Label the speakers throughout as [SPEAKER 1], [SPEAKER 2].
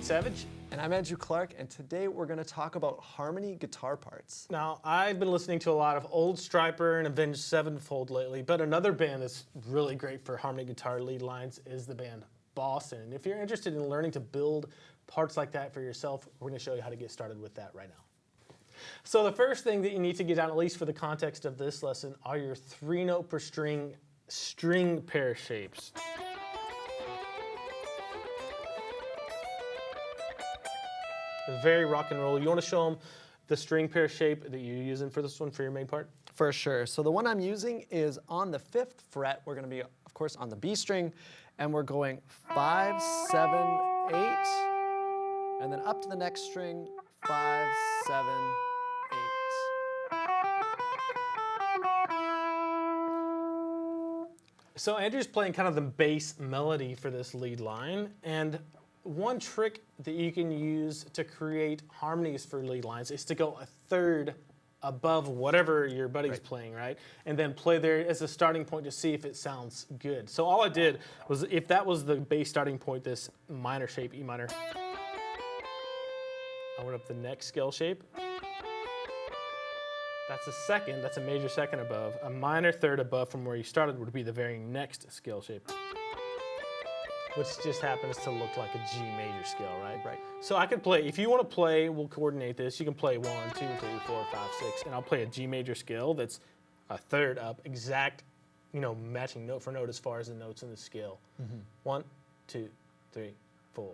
[SPEAKER 1] Nate Savage.
[SPEAKER 2] And I'm Andrew Clark, and today we're going to talk about harmony guitar parts.
[SPEAKER 1] Now, I've been listening to a lot of Old Stryper and Avenged Sevenfold lately, but another band that's really great for harmony guitar lead lines is the band Boston. And if you're interested in learning to build parts like that for yourself, we're going to show you how to get started with that right now. So the first thing that you need to get down, at least for the context of this lesson, are your 3-note per string pair shapes. Very rock and roll. You want to show them the string pair shape that you're using for this one for your main part?
[SPEAKER 2] For sure. So the one I'm using is on the 5th fret. We're going to be, of course, on the B string, and we're going 5, 7, 8, and then up to the next string, 5, 7, 8.
[SPEAKER 1] So Andrew's playing kind of the bass melody for this lead line, and one trick that you can use to create harmonies for lead lines is to go a third above whatever your buddy's playing, right? And then play there as a starting point to see if it sounds good. So all I did was, if that was the bass starting point, this minor shape, E minor, I went up the next scale shape. That's a second, that's a major second above. A minor third above from where you started would be the very next scale shape, which just happens to look like a G major scale, right?
[SPEAKER 2] Right.
[SPEAKER 1] So I could play, if you want to play, we'll coordinate this. You can play 1, 2, 3, 4, 5, 6, and I'll play a G major scale that's a third up, exact, matching note for note as far as the notes in the scale. 1, 2, 3, 4.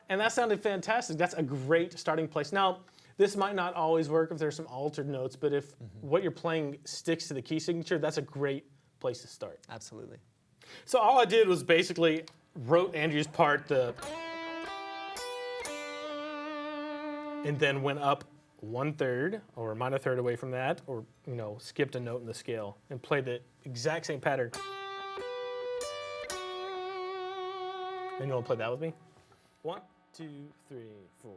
[SPEAKER 1] And that sounded fantastic. That's a great starting place. Now, this might not always work if there's some altered notes, but if what you're playing sticks to the key signature, that's a great place to start.
[SPEAKER 2] Absolutely.
[SPEAKER 1] So all I did was basically wrote Andrew's part, and then went up 1/3 or a minor third away from that, or skipped a note in the scale and played the exact same pattern. And you want to play that with me? 1, 2, 3, 4.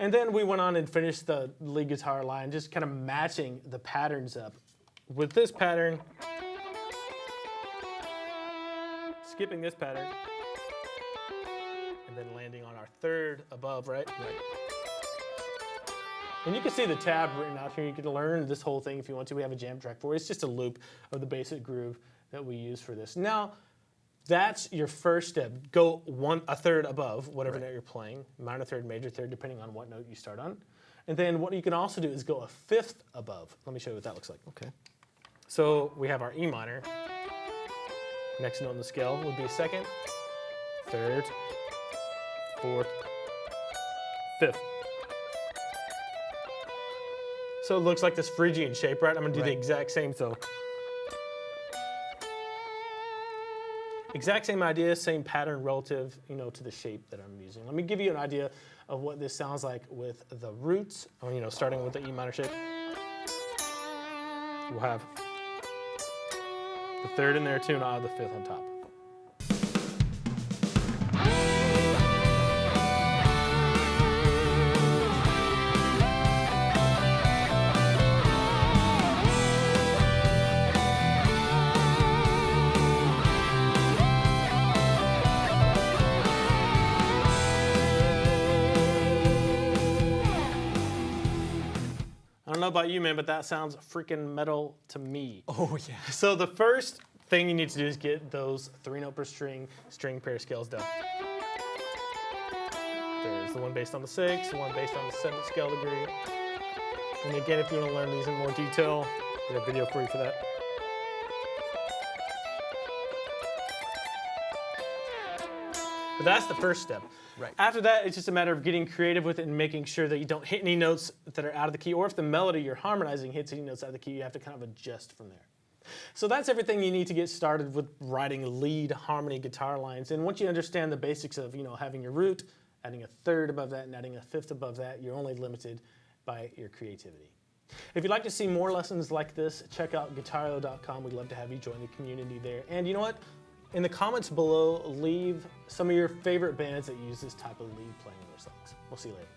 [SPEAKER 1] And then we went on and finished the lead guitar line, just kind of matching the patterns up. With this pattern, skipping this pattern, and then landing on our third above, right? Right. And you can see the tab written out here. You can learn this whole thing if you want to. We have a jam track for it. It's just a loop of the basic groove that we use for this. Now, that's your first step. Go a third above whatever note you're playing, minor third, major third, depending on what note you start on. And then what you can also do is go a 5th above. Let me show you what that looks like.
[SPEAKER 2] Okay.
[SPEAKER 1] So we have our E minor. Next note on the scale would be 2nd, 3rd, 4th, 5th. So it looks like this Phrygian shape, right? I'm gonna do the exact same, so. Exact same idea, same pattern relative, to the shape that I'm using. Let me give you an idea of what this sounds like with the roots, starting with the E minor shape. We'll have the 3rd in there too, and I'll have the 5th on top. I don't know about you, man, but that sounds freaking metal to me.
[SPEAKER 2] Oh, yeah.
[SPEAKER 1] So the first thing you need to do is get those 3-note per string pair scales done. There's the one based on the 6, the one based on the 7th scale degree. And again, if you want to learn these in more detail, I got a video for you for that. But that's the first step.
[SPEAKER 2] Right.
[SPEAKER 1] After that, it's just a matter of getting creative with it and making sure that you don't hit any notes that are out of the key, or if the melody you're harmonizing hits any notes out of the key, you have to kind of adjust from there. So that's everything you need to get started with writing lead harmony guitar lines. And once you understand the basics of having your root, adding a 3rd above that, and adding a 5th above that, you're only limited by your creativity. If you'd like to see more lessons like this, check out guitarlo.com. We'd love to have you join the community there. And you know what? In the comments below, leave some of your favorite bands that use this type of lead playing in their songs. We'll see you later.